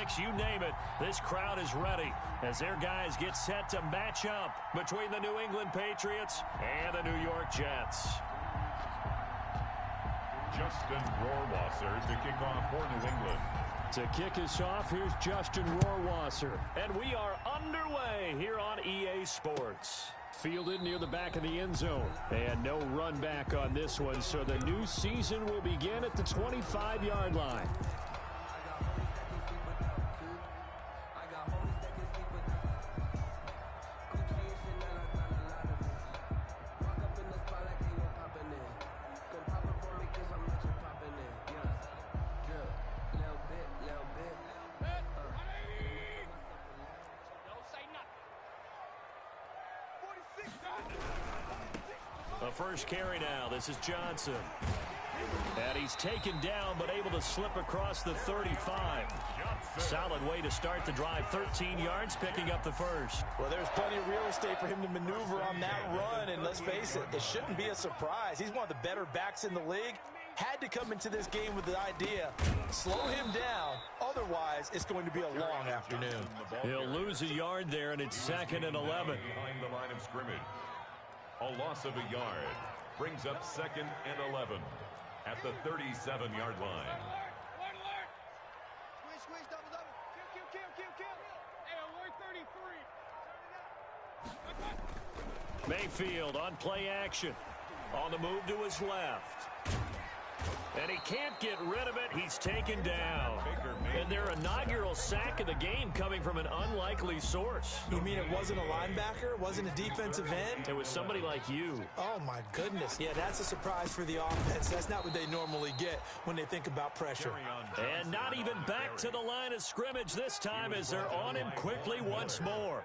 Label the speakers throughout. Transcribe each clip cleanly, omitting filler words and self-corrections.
Speaker 1: 6, you name it. This crowd is ready as their guys get set to match up between the New England Patriots and the New York Jets.
Speaker 2: Justin Rohrwasser to kick off for New England.
Speaker 1: To kick us off, here's Justin Rohrwasser. And we are underway here on EA Sports. Fielded near the back of the end zone. And no run back on this one, so the new season will begin at the 25-yard line. The first carry now. This is Johnson. And he's taken down, but able to slip across the 35. Solid way to start the drive. 13 yards, picking up the first.
Speaker 3: Well, there's plenty of real estate for him to maneuver on that run. And let's face it, it shouldn't be a surprise. He's one of the better backs in the league. Had to come into this game with the idea, slow him down. Otherwise, it's going to be a long afternoon.
Speaker 1: He'll lose a yard there, and it's 2nd and 11.
Speaker 2: Behind the line of scrimmage. A loss of a yard brings up 2nd and 11 at the 37-yard line.
Speaker 4: Squish, double. Kill. Hey, alert 33.
Speaker 1: Mayfield on play action. On the move to his left. And he can't get rid of it. He's taken down. And their inaugural sack of the game coming from an unlikely source.
Speaker 3: You mean it wasn't a linebacker? It wasn't a defensive end?
Speaker 1: It was somebody like you.
Speaker 3: Oh, my goodness. Yeah, that's a surprise for the offense. That's not what they normally get when they think about pressure.
Speaker 1: And not even back to the line of scrimmage this time as they're on him quickly once more.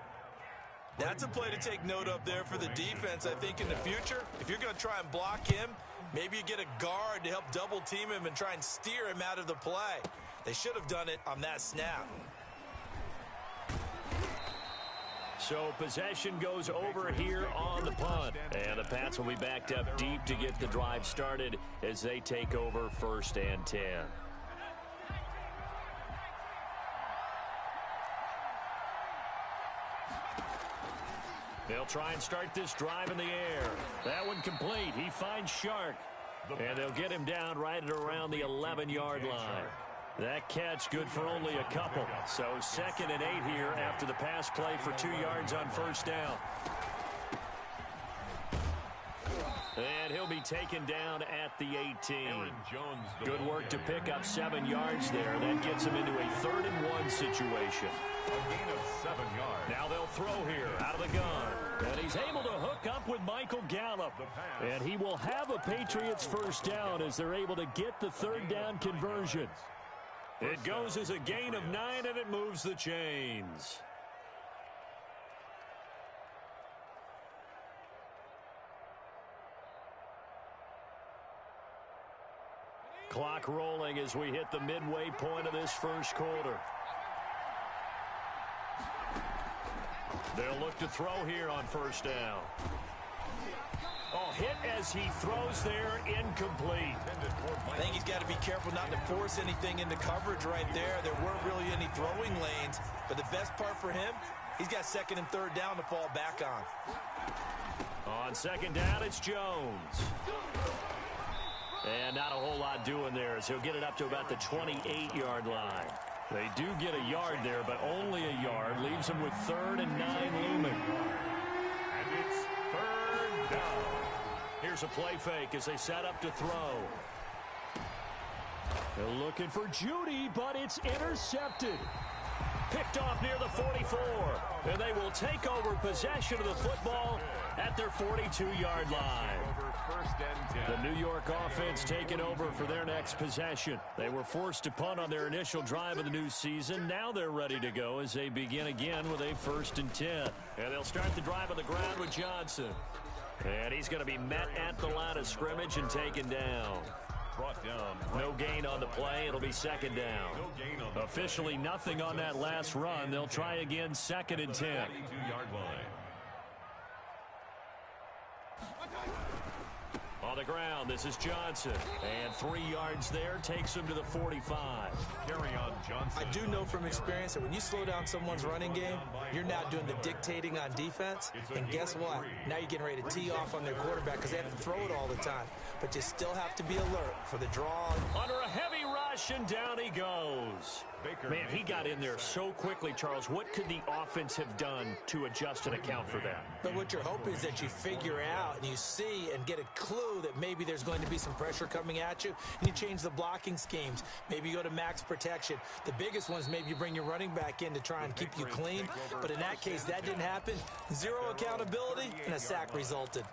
Speaker 3: That's a play to take note of there for the defense, I think, in the future. If you're going to try and block him, maybe you get a guard to help double team him and try and steer him out of the play. They should have done it on that snap.
Speaker 1: So possession goes over here on the punt. And the Pats will be backed up deep to get the drive started as they take over 1st and 10. They'll try and start this drive in the air. That one complete. He finds Shark. And they'll get him down right at around the 11-yard line. That catch good for only a couple. So 2nd and 8 here after the pass play for 2 yards on 1st down. And he'll be taken down at the 18. Good work to pick up 7 yards there. That gets him into a 3rd and 1 situation.
Speaker 2: A gain of 7 yards.
Speaker 1: Now they'll throw here out of the gun. And he's able to hook up with Michael Gallup. And he will have a Patriots 1st down as they're able to get the 3rd down conversion. It goes as a gain of 9, and it moves the chains. Clock rolling as we hit the midway point of this first quarter. They'll look to throw here on 1st down. Oh, hit as he throws there, incomplete.
Speaker 3: I think he's got to be careful not to force anything into coverage right there. There weren't really any throwing lanes, but the best part for him, he's got 2nd and 3rd down to fall back on.
Speaker 1: On 2nd down, it's Jones. And not a whole lot doing there as he'll get it up to about the 28-yard line. They do get a yard there, but only a yard. Leaves them with 3rd and 9 looming.
Speaker 2: And it's 3rd down.
Speaker 1: Here's a play fake as they set up to throw. They're looking for Judy, but it's intercepted. Picked off near the 44. And they will take over possession of the football at their 42-yard line. The New York offense taking over for their next possession. They were forced to punt on their initial drive of the new season. Now they're ready to go as they begin again with a 1st and 10. And they'll start the drive on the ground with Johnson. And he's going to be met at the line of scrimmage and taken down.
Speaker 2: Brought down.
Speaker 1: No gain on the play. It'll be 2nd down.
Speaker 2: No gain on the
Speaker 1: Officially nothing on that last run. They'll try again 2nd and 10.
Speaker 2: 42-yard line.
Speaker 1: On On the ground, this is Johnson. And 3 yards there takes him to the 45.
Speaker 2: Carry on Johnson.
Speaker 3: I do know from experience that when you slow down someone's running game, you're now doing the dictating on defense. And guess what? Now you're getting ready to tee off on their quarterback because they have to throw it all the time. But you still have to be alert for the draw.
Speaker 1: Under a heavy rush, and down he goes. Man, he got in there so quickly, Charles. What could the offense have done to adjust and account for that?
Speaker 3: But what you're hoping is that you figure out and you see and get a clue that maybe there's going to be some pressure coming at you, and you change the blocking schemes. Maybe you go to max protection. The biggest one is maybe you bring your running back in to try and keep you clean. But in that case, that didn't happen. Zero accountability, and a sack resulted.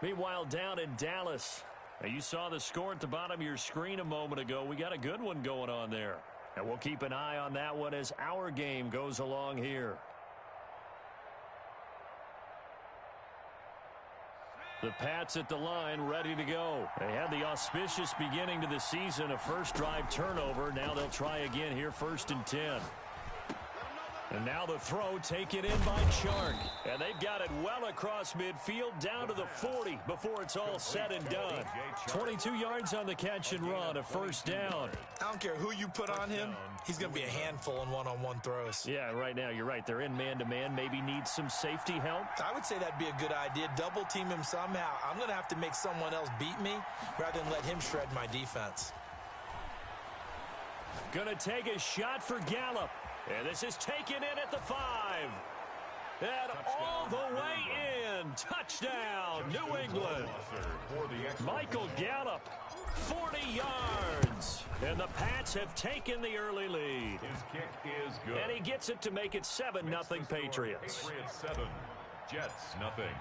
Speaker 1: Meanwhile, down in Dallas, now you saw the score at the bottom of your screen a moment ago. We got a good one going on there. And we'll keep an eye on that one as our game goes along here. The Pats at the line, ready to go. They had the auspicious beginning to the season, a first drive turnover. Now they'll try again here, 1st and 10. And now the throw taken in by Chark. And they've got it well across midfield down to the 40 before it's all said and done. 22 yards on the catch and run, a first down.
Speaker 3: I don't care who you put on him. He's going to be a handful in one-on-one throws.
Speaker 1: Yeah, right now you're right. They're in man-to-man. Maybe needs some safety help.
Speaker 3: I would say that'd be a good idea. Double team him somehow. I'm going to have to make someone else beat me rather than let him shred my defense.
Speaker 1: Going to take a shot for Gallup. And this is taken in at the 5. And all the way in. Touchdown, New England. Michael Gallup, 40 yards. And the Pats have taken the early lead.
Speaker 2: His kick is good.
Speaker 1: And he gets it to make it 7-0 Patriots.
Speaker 2: Patriots 7, Jets nothing.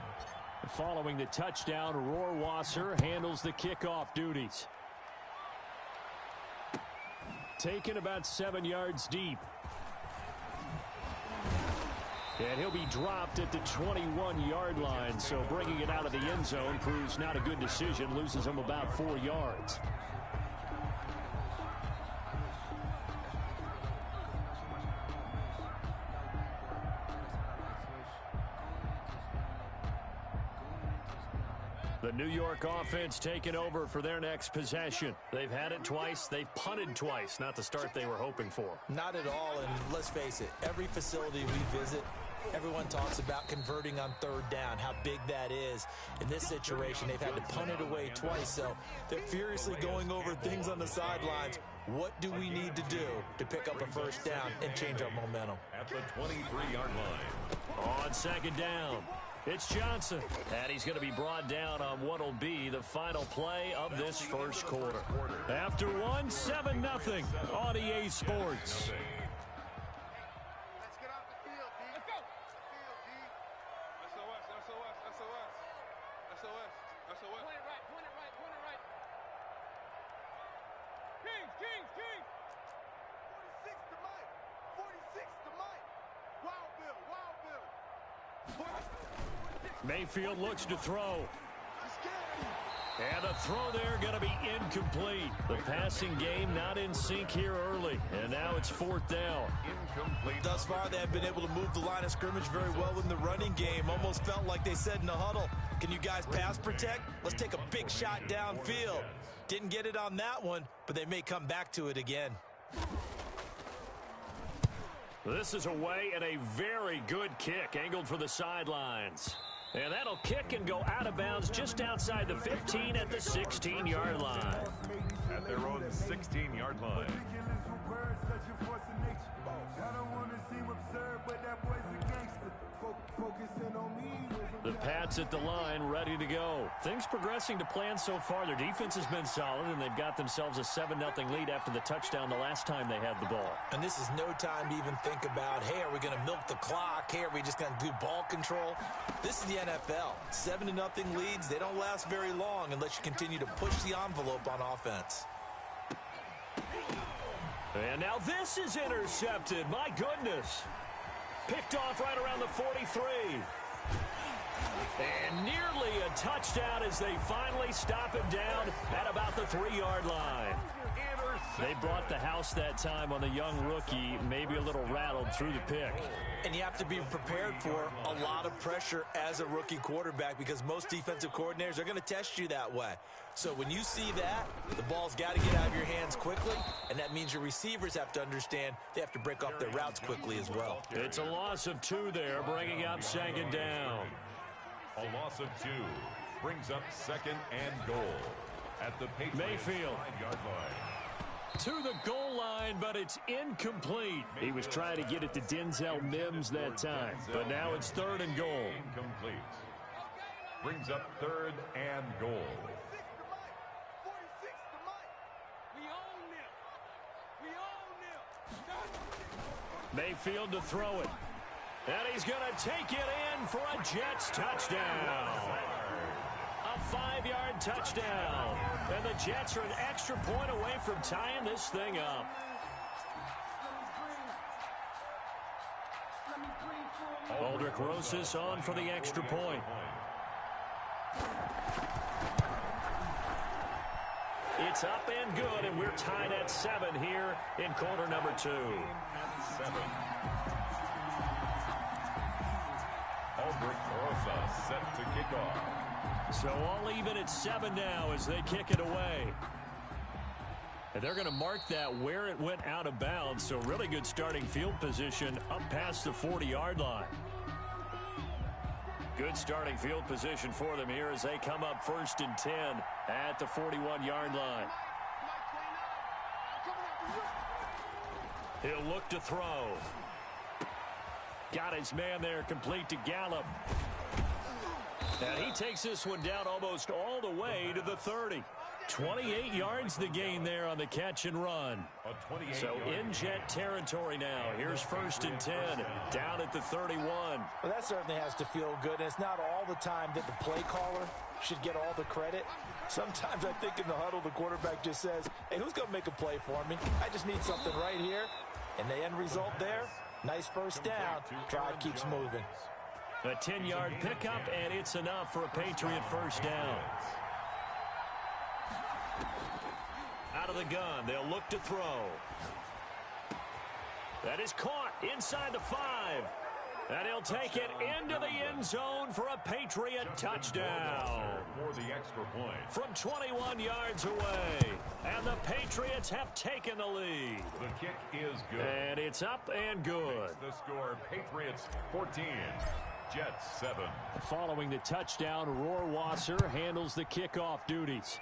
Speaker 1: Following the touchdown, Rohrwasser handles the kickoff duties. Taken about 7 yards deep. And he'll be dropped at the 21-yard line, so bringing it out of the end zone proves not a good decision, loses him about 4 yards. The New York offense taking over for their next possession. They've had it twice. They've punted twice. Not the start they were hoping for.
Speaker 3: Not at all, and let's face it, every facility we visit, everyone talks about converting on 3rd down, how big that is. In this situation, they've had to punt it away twice, so they're furiously going over things on the sidelines. What do we need to do to pick up a first down and change our momentum?
Speaker 2: At the 23-yard line.
Speaker 1: On 2nd down, it's Johnson. And he's going to be brought down on what will be the final play of this first quarter. After one, 7-0 on EA Sports. Mayfield looks to throw. And the throw there going to be incomplete. The passing game not in sync here early. And now it's 4th down.
Speaker 2: Incomplete.
Speaker 3: Thus far, they have been able to move the line of scrimmage very well in the running game. Almost felt like they said in the huddle, can you guys pass protect? Let's take a big shot downfield. Didn't get it on that one, but they may come back to it again.
Speaker 1: This is away and a very good kick angled for the sidelines. And that'll kick and go out of bounds just outside the 15 at the 16-yard line.
Speaker 2: At their own 16-yard line.
Speaker 1: The Pats at the line, ready to go. Things progressing to plan so far. Their defense has been solid, and they've got themselves a 7-0 lead after the touchdown the last time they had the ball.
Speaker 3: And this is no time to even think about, hey, are we going to milk the clock? Hey, are we just going to do ball control? This is the NFL. 7-0 leads, they don't last very long unless you continue to push the envelope on offense.
Speaker 1: And now this is intercepted. My goodness. Picked off right around the 43. And nearly a touchdown as they finally stop him down at about the 3-yard line. They brought the house that time on the young rookie, maybe a little rattled through the pick.
Speaker 3: And you have to be prepared for a lot of pressure as a rookie quarterback because most defensive coordinators are going to test you that way. So when you see that, the ball's got to get out of your hands quickly, and that means your receivers have to understand they have to break off their routes quickly as well.
Speaker 1: It's a loss of 2 there, bringing up second down.
Speaker 2: A loss of 2 brings up second and goal at the Patriots
Speaker 1: Mayfield
Speaker 2: 5-yard line.
Speaker 1: To the goal line, but it's incomplete. He was trying to get it to Denzel Mims that time, but now it's 3rd and goal.
Speaker 2: Incomplete. Brings up 3rd and goal.
Speaker 1: Mayfield to throw it. And he's going to take it in for a Jets touchdown. A 5-yard touchdown. And the Jets are an extra point away from tying this thing up. Aldrich Rosas on for the extra point. It's up and good, and we're tied at 7 here in quarter number 2.
Speaker 2: 7. Aldrich Rosas set to kick off.
Speaker 1: So all even at 7 now as they kick it away. And they're going to mark that where it went out of bounds. So really good starting field position up past the 40-yard line. Good starting field position for them here as they come up 1st and 10 at the 41-yard line. He'll look to throw. Got his man there, complete to Gallup. And he takes this one down almost all the way to the 30. 28 yards the gain there on the catch and run. So in Jet territory now. Here's 1st and 10 down at the 31.
Speaker 3: Well, that certainly has to feel good. And it's not all the time that the play caller should get all the credit. Sometimes I think in the huddle the quarterback just says, hey, who's going to make a play for me? I just need something right here. And the end result there, nice first down. Drive keeps moving.
Speaker 1: A 10-yard pickup, and it's enough for a Patriot first down. Out of the gun, they'll look to throw. That is caught inside the 5. And he'll take it into the end zone for a Patriot touchdown.
Speaker 2: For the extra point.
Speaker 1: From 21 yards away. And the Patriots have taken the lead.
Speaker 2: The kick is good.
Speaker 1: And it's up and good.
Speaker 2: The score, Patriots 14. Jets 7.
Speaker 1: Following the touchdown, Rohrwasser handles the kickoff duties.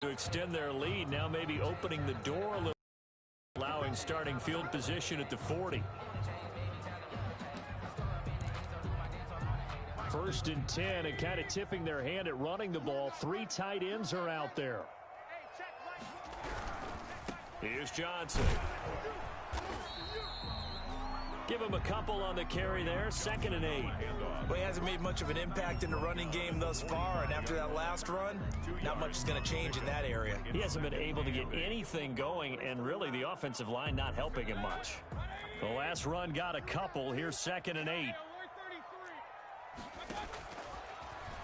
Speaker 1: To extend their lead, now maybe opening the door a little, allowing starting field position at the 40. 1st and 10, and kind of tipping their hand at running the ball. 3 tight ends are out there. Here's Johnson. Give him a couple on the carry there. 2nd and 8.
Speaker 3: Well, he hasn't made much of an impact in the running game thus far, and after that last run, not much is going to change in that area.
Speaker 1: He hasn't been able to get anything going, and really the offensive line not helping him much. The last run got a couple. Here's 2nd and 8.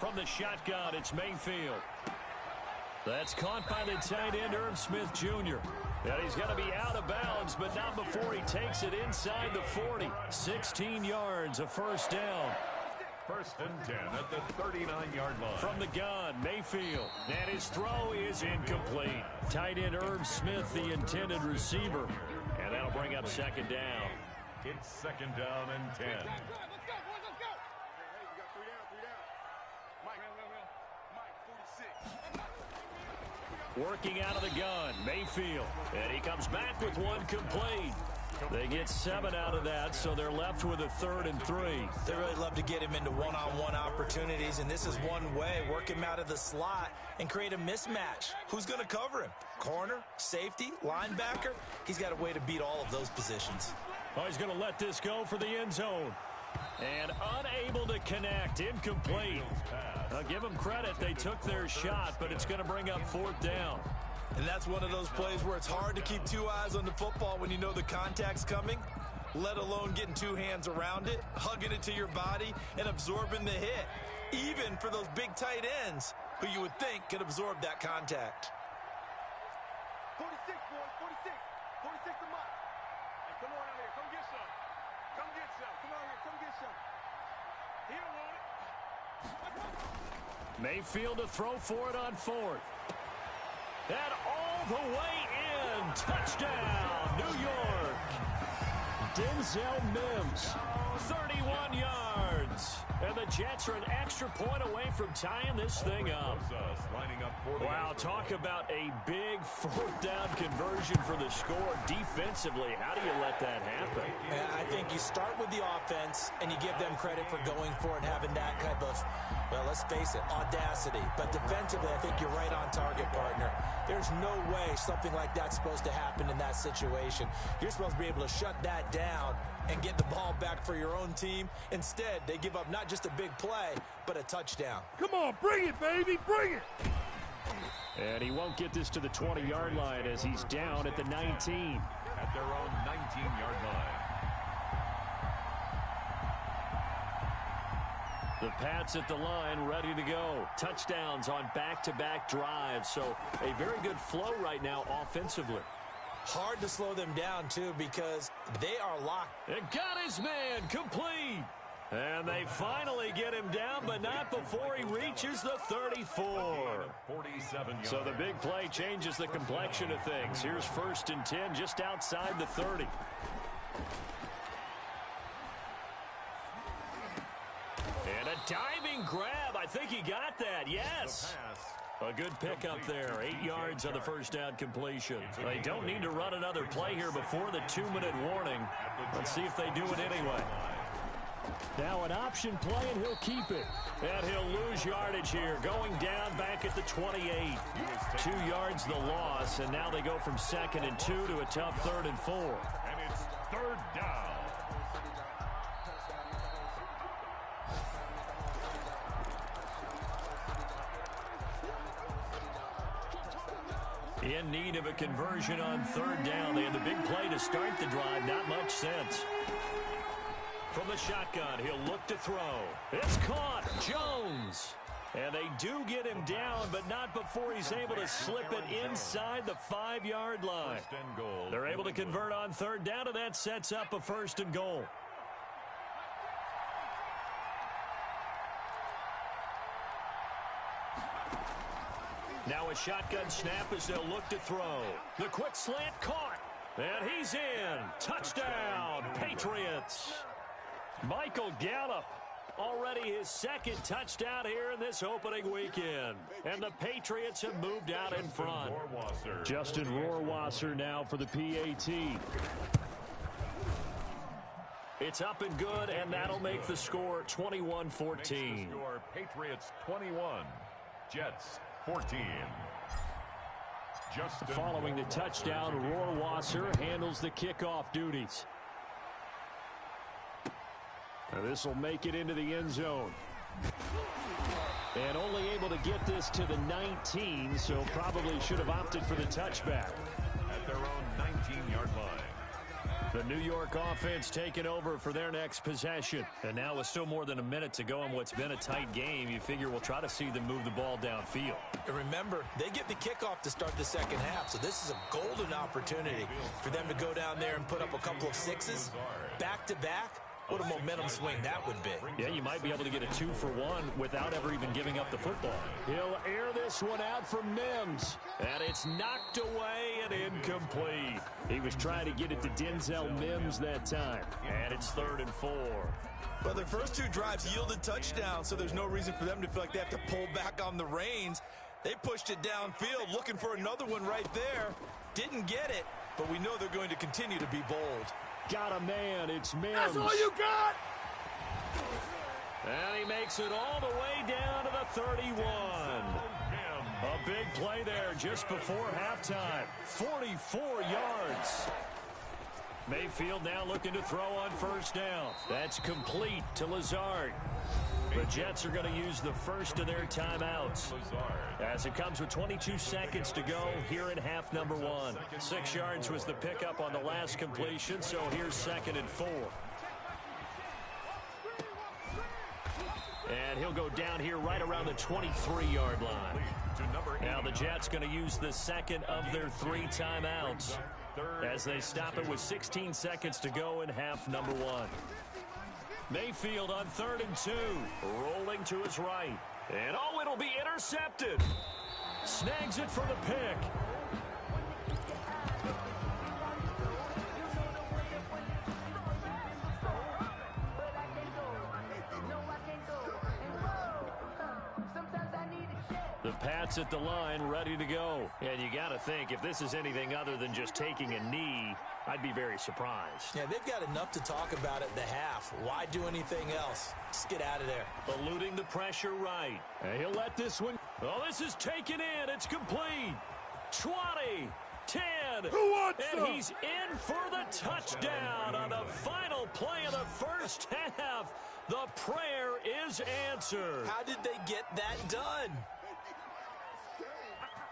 Speaker 1: From the shotgun, it's Mayfield. That's caught by the tight end, Irv Smith Jr. And he's going to be out of bounds, but not before he takes it inside the 40. 16 yards, a first down.
Speaker 2: 1st and 10 at the 39-yard line.
Speaker 1: From the gun, Mayfield. And his throw is incomplete. Tight end Irv Smith, the intended receiver. And that'll bring up 2nd down.
Speaker 2: It's 2nd down and 10.
Speaker 1: Working out of the gun, Mayfield. And he comes back with one complete. They get 7 out of that, so they're left with a 3rd and 3.
Speaker 3: They really love to get him into one-on-one opportunities, and this is one way. Work him out of the slot and create a mismatch. Who's going to cover him? Corner, safety, linebacker? He's got a way to beat all of those positions.
Speaker 1: Oh, he's going to let this go for the end zone. And unable to connect, incomplete. I'll give them credit. They took their shot, but it's going to bring up 4th down.
Speaker 3: And that's one of those plays where it's hard to keep 2 eyes on the football when you know the contact's coming, let alone getting 2 hands around it, hugging it to your body, and absorbing the hit, even for those big tight ends who you would think could absorb that contact.
Speaker 4: He don't want it.
Speaker 1: Mayfield to throw for it on fourth. And all the way in. Touchdown, New York. Denzel Mims, 31 yards. And the Jets are an extra point away from tying this thing up. Wow, talk about a big fourth down conversion for the score. Defensively, how do you let that happen?
Speaker 3: And I think you start with the offense, and you give them credit for going for it and having that type of, well, let's face it, audacity. But defensively, I think you're right on target, partner. There's no way something like that's supposed to happen in that situation. You're supposed to be able to shut that down and get the ball back for your own team. Instead, they give up not just a big play, but a touchdown.
Speaker 5: Come on, bring it, baby, bring it!
Speaker 1: And he won't get this to the 20-yard line as he's down at the 19.
Speaker 2: At their own 19-yard line.
Speaker 1: The Pats at the line, ready to go. Touchdowns on back-to-back drives, so a very good flow right now offensively.
Speaker 3: Hard to slow them down, too, because they are locked.
Speaker 1: And got his man complete. And they finally get him down, but not before he reaches the 34.
Speaker 2: 47 yards.
Speaker 1: So the big play changes the complexion of things. Here's 1st and 10 just outside the 30. And a diving grab. I think he got that. Yes. A good pickup there. 8 yards on the first down completion. They don't need to run another play here before the 2-minute warning. Let's see if they do it anyway. Now an option play, and he'll keep it. And he'll lose yardage here. Going down back at the 28. 2 yards the loss, and now they go from 2nd and 2 to a tough 3rd and 4.
Speaker 2: And it's 3rd down.
Speaker 1: In need of a conversion on 3rd down. They had the big play to start the drive. Not much sense. From the shotgun, he'll look to throw. It's caught. Jones. And they do get him down, but not before he's able to slip it inside the 5-yard line. They're able to convert on 3rd down, and that sets up a 1st and goal. Now a shotgun snap as they'll look to throw. The quick slant caught. And he's in. Touchdown, Patriots. Michael Gallup, already his 2nd touchdown here in this opening weekend. And the Patriots have moved out in front. Justin Rohrwasser now for the PAT. It's up and good, and that'll make the score 21-14.
Speaker 2: Patriots 21, Jets 14.
Speaker 1: Following the touchdown, Rohrwasser handles the kickoff duties. Now this will make it into the end zone. And only able to get this to the 19, so probably should have opted for the touchback.
Speaker 2: At their own 19-yard line.
Speaker 1: The New York offense taking over for their next possession. And now with still more than a minute to go in what's been a tight game, you figure we'll try to see them move the ball downfield.
Speaker 3: And remember, they get the kickoff to start the 2nd half, so this is a golden opportunity for them to go down there and put up a couple of 6s back-to-back. What a momentum swing that would be.
Speaker 1: Yeah, you might be able to get a 2-for-1 without ever even giving up the football. He'll air this one out for Mims. And it's knocked away and incomplete. He was trying to get it to Denzel Mims that time. And it's 3rd and 4.
Speaker 3: Well, their first 2 drives yielded touchdowns, so there's no reason for them to feel like they have to pull back on the reins. They pushed it downfield, looking for another one right there. Didn't get it, but we know they're going to continue to be bold.
Speaker 1: Got a man. It's Mims.
Speaker 5: That's all you got!
Speaker 1: And he makes it all the way down to the 31. A big play there just before halftime. 44 yards. Mayfield now looking to throw on 1st down. That's complete to Lazard. The Jets are going to use the first of their timeouts as it comes with 22 seconds to go here in half number 1. 6 yards was the pickup on the last completion, so here's 2nd and 4. And he'll go down here right around the 23-yard line. Now the Jets going to use the 2nd of their 3 timeouts as they stop it with 16 seconds to go in half number 1. Mayfield on 3rd and 2. Rolling to his right. And oh, it'll be intercepted. Snags it for the pick. The Pats at the line, ready to go. And you got to think, if this is anything other than just taking a knee, I'd be very surprised.
Speaker 3: Yeah, they've got enough to talk about at the half. Why do anything else? Just get out of there.
Speaker 1: Eluding the pressure right. And he'll let this one. Oh, this is taken in. It's complete. 20, 10.
Speaker 5: Who wants
Speaker 1: and
Speaker 5: some?
Speaker 1: he's in for the touchdown on the final play of the first half. The prayer is answered.
Speaker 3: How did they get that done?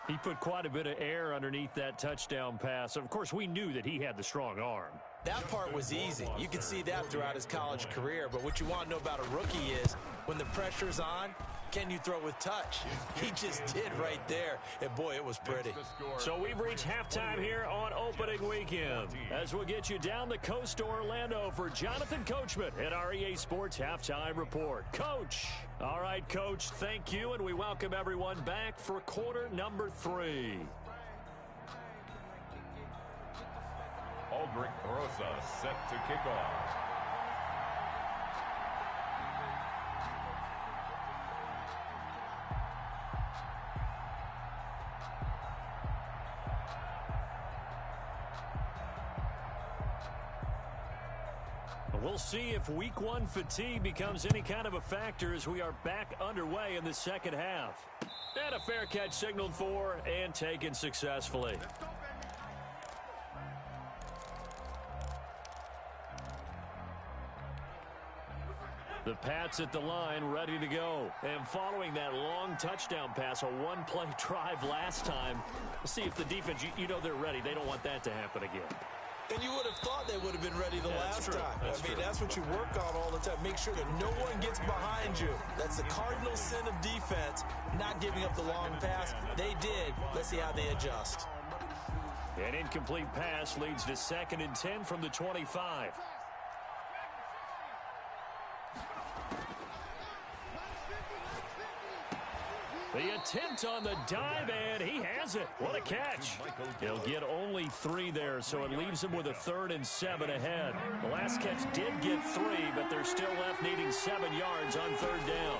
Speaker 1: He put quite a bit of air underneath that touchdown pass. Of course, we knew that he had the strong arm.
Speaker 3: That part was easy. You could see that throughout his college career. But what you want to know about a rookie is when the pressure's on, can you throw with touch? He just did right there. And, boy, it was pretty.
Speaker 1: So we've reached halftime here on opening weekend. As we'll get you down the coast to Orlando for Jonathan Coachman at our EA Sports Halftime Report. Coach. All right, Coach, thank you, and we welcome everyone back for quarter number 3.
Speaker 2: Aldrich Rosa set to kick off.
Speaker 1: We'll see if week 1 fatigue becomes any kind of a factor as we are back underway in the second half. And a fair catch signaled for and taken successfully. The Pats at the line, ready to go. And following that long touchdown pass, a one-play drive last time, we'll see if the defense, you know they're ready. They don't want that to happen again.
Speaker 3: And you would have thought they would have been ready the last time. That's what you work on all the time. Make sure that no one gets behind you. That's the cardinal sin of defense, not giving up the long pass. They did. Let's see how they adjust.
Speaker 1: An incomplete pass leads to 2nd and 10 from the 25. The attempt on the dive, and he has it. What a catch. He'll get only 3 there, so it leaves him with a 3rd and 7 ahead. The last catch did get 3, but they're still left needing 7 yards on 3rd down.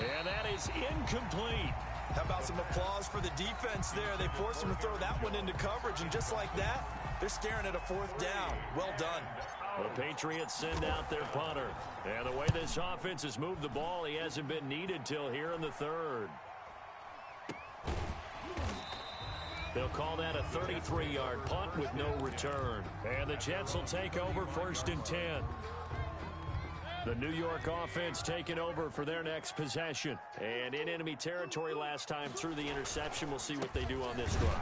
Speaker 1: And that is incomplete.
Speaker 3: How about some applause for the defense there? They forced him to throw that one into coverage, and just like that, they're staring at a 4th down. Well done.
Speaker 1: The Patriots send out their punter. And the way this offense has moved the ball, he hasn't been needed till here in the 3rd. They'll call that a 33-yard punt with no return. And the Jets will take over 1st and 10. The New York offense taking over for their next possession. And in enemy territory last time through the interception. We'll see what they do on this drive.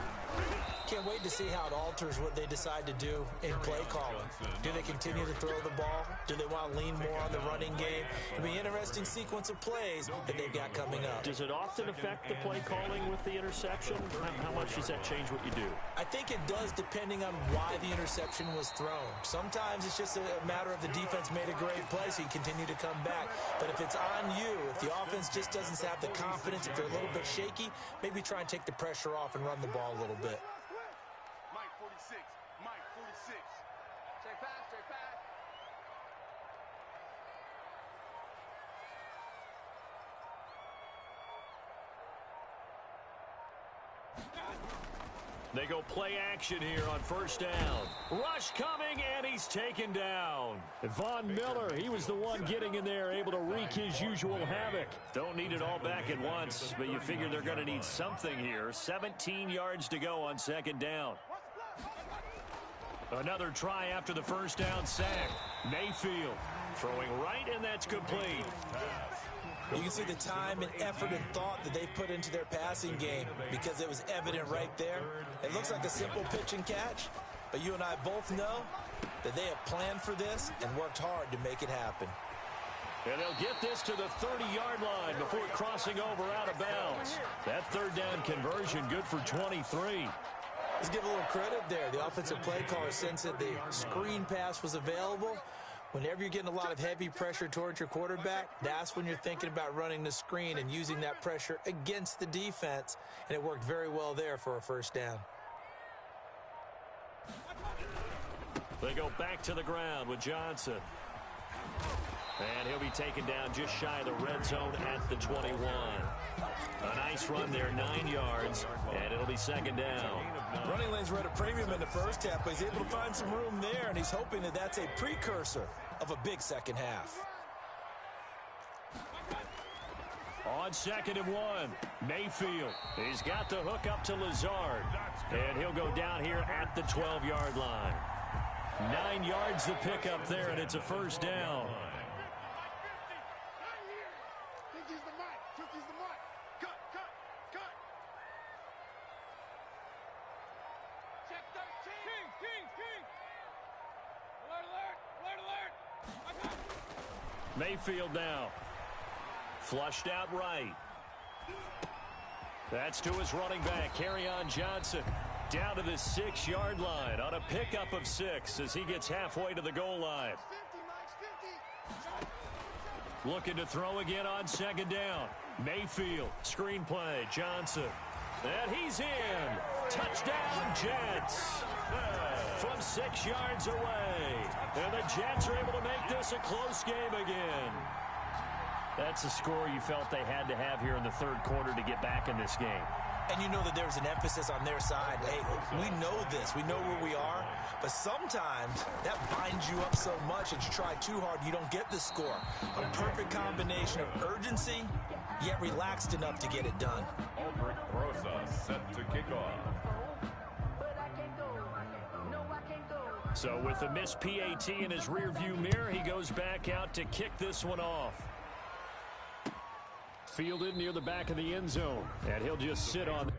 Speaker 3: Can't wait to see how it alters what they decide to do in play calling. Do they continue to throw the ball? Do they want to lean more on the running game? It'll be an interesting sequence of plays that they've got coming up.
Speaker 1: Does it often affect the play calling with the interception? How much does that change what you do?
Speaker 3: I think it does depending on why the interception was thrown. Sometimes it's just a matter of the defense made a great play, so you continue to come back. But if it's on you, if the offense just doesn't have the confidence, if they're a little bit shaky, maybe try and take the pressure off and run the ball a little bit.
Speaker 1: They go play action here on 1st down. Rush coming, and he's taken down. Von Miller, he was the one getting in there, able to wreak his usual havoc. Don't need it all back at once, but you figure they're going to need something here. 17 yards to go on 2nd down. Another try after the 1st down sack. Mayfield throwing right, and that's complete.
Speaker 3: You can see the time and effort and thought that they put into their passing game because it was evident right there. It looks like a simple pitch and catch, but you and I both know that they have planned for this and worked hard to make it happen.
Speaker 1: And they'll get this to the 30-yard line before crossing over out of bounds. That 3rd down conversion good for 23.
Speaker 3: Let's give a little credit there. The offensive play caller sensed that the screen pass was available. Whenever you're getting a lot of heavy pressure towards your quarterback, that's when you're thinking about running the screen and using that pressure against the defense. And it worked very well there for a first down.
Speaker 1: They go back to the ground with Johnson. And he'll be taken down just shy of the red zone at the 21. A nice run there, 9 yards, and it'll be second down.
Speaker 3: Running lanes were at a premium in the first half, but he's able to find some room there, and he's hoping that that's a precursor of a big second half.
Speaker 1: On 2nd and 1, Mayfield. He's got the hook up to Lazard, and he'll go down here at the 12-yard line. 9 yards to pick up there, and it's a first down. Mayfield now. Flushed out right. That's to his running back, Kerryon Johnson. Down to the 6-yard line on a pickup of 6 as he gets halfway to the goal line. Looking to throw again on 2nd down. Mayfield, screen play, Johnson. And he's in. Touchdown, Jets. From 6 yards away. And the Jets are able to make this a close game again. That's a score you felt they had to have here in the third quarter to get back in this game.
Speaker 3: And you know that there's an emphasis on their side. Hey, we know this. We know where we are. But sometimes that binds you up so much that you try too hard, you don't get the score. A perfect combination of urgency, yet relaxed enough to get it done.
Speaker 2: Aldrich Rosa set to kick off.
Speaker 1: So with the missed PAT in his rearview mirror, he goes back out to kick this one off. Fielded near the back of the end zone, and he'll just sit on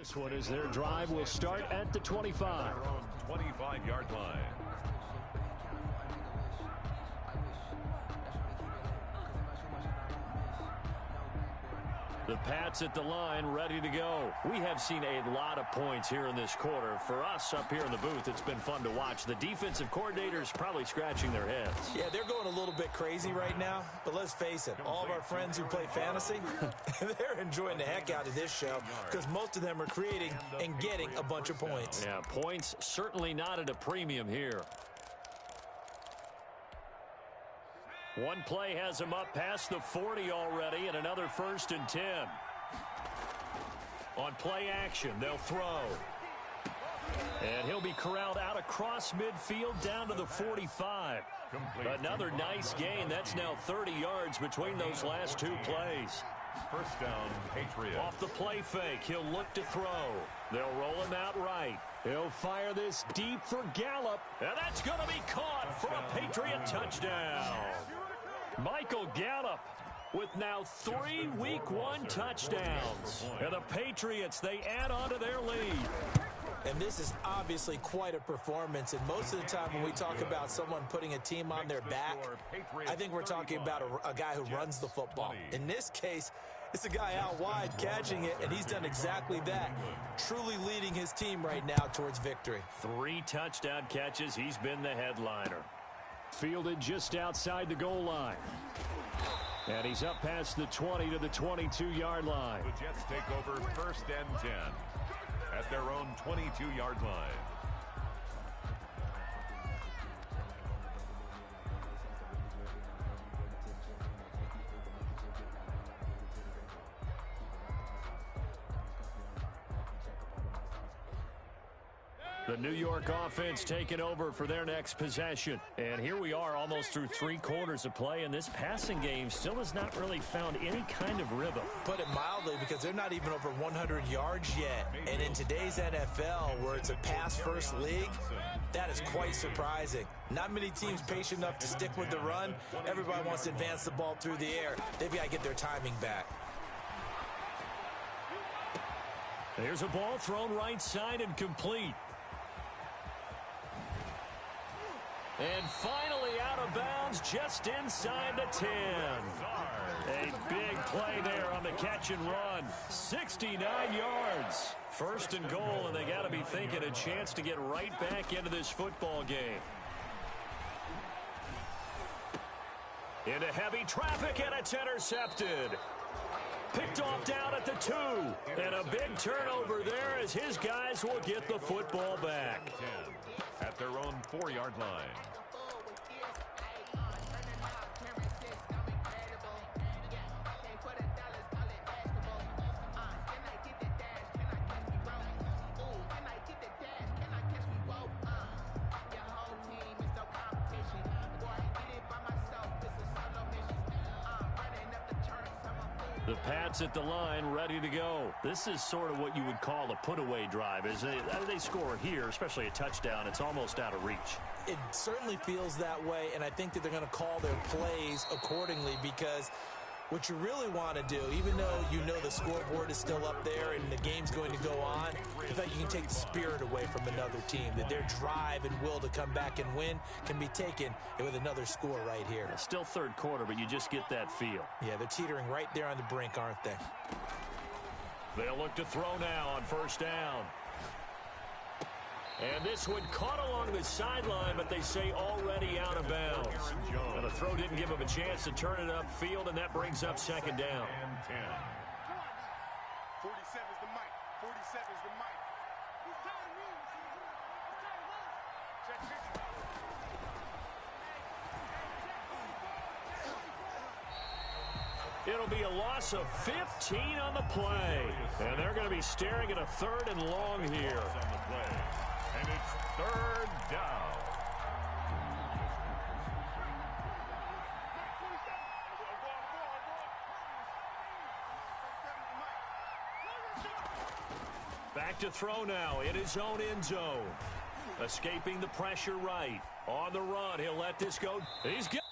Speaker 1: This one is their drive will start at the 25.
Speaker 2: 25-yard line.
Speaker 1: The Pats at the line, ready to go. We have seen a lot of points here in this quarter. For us up here in the booth, it's been fun to watch. The defensive coordinators probably scratching their heads.
Speaker 3: Yeah, they're going a little bit crazy right now. But let's face it, all of our friends who play fantasy, they're enjoying the heck out of this show because most of them are creating and getting a bunch of points.
Speaker 1: Yeah, points certainly not at a premium here. One play has him up past the 40 already, and another 1st and 10. On play action, they'll throw. And he'll be corralled out across midfield down to the 45. Another nice gain. That's now 30 yards between those last two plays.
Speaker 2: First down, Patriots.
Speaker 1: Off the play fake, he'll look to throw. They'll roll him out right. He'll fire this deep for Gallup. And that's going to be caught for a Patriot touchdown. Michael Gallup with now 3 Week 1 touchdowns. And the Patriots, they add on to their lead.
Speaker 3: And this is obviously quite a performance. And most of the time when we talk about someone putting a team on their back, I think we're talking about a guy who runs the football. In this case, it's a guy out wide catching it, and he's done exactly that. Truly leading his team right now towards victory.
Speaker 1: 3 touchdown catches. He's been the headliner. Fielded just outside the goal line. And he's up past the 20 to the 22-yard line.
Speaker 2: The Jets take over 1st and 10 at their own 22-yard line.
Speaker 1: The New York offense taking over for their next possession. And here we are almost through 3 quarters of play, and this passing game still has not really found any kind of rhythm.
Speaker 3: Put it mildly, because they're not even over 100 yards yet. And in today's NFL, where it's a pass-first league, that is quite surprising. Not many teams patient enough to stick with the run. Everybody wants to advance the ball through the air. They've got to get their timing back.
Speaker 1: Here's a ball thrown right side and complete. And finally out of bounds just inside the 10. A big play there on the catch and run. 69 yards. 1st and goal, and they got to be thinking a chance to get right back into this football game. Into heavy traffic, and it's intercepted. Picked off down at the 2. And a big turnover there as his guys will get the football back.
Speaker 2: At their own 4-yard line.
Speaker 1: The Pats at the line, ready to go. This is sort of what you would call a put-away drive. As they score here, especially a touchdown, it's almost out of reach.
Speaker 3: It certainly feels that way, and I think that they're going to call their plays accordingly, because what you really want to do, even though you know the scoreboard is still up there and the game's going to go on, the fact you can take the spirit away from another team, that their drive and will to come back and win can be taken with another score right here.
Speaker 1: Still 3rd quarter, but you just get that feel.
Speaker 3: Yeah, they're teetering right there on the brink, aren't they?
Speaker 1: They'll look to throw now on 1st down. And this one caught along the sideline, but they say already out of bounds. Well, the throw didn't give him a chance to turn it upfield, and that brings up 2nd down.
Speaker 4: 47's the mic. 47's the mic.
Speaker 1: It'll be a loss of 15 on the play. And they're going to be staring at a 3rd and long here.
Speaker 2: And it's 3rd down.
Speaker 1: Back to throw now in his own end zone. Escaping the pressure right. On the run, he'll let this go. He's got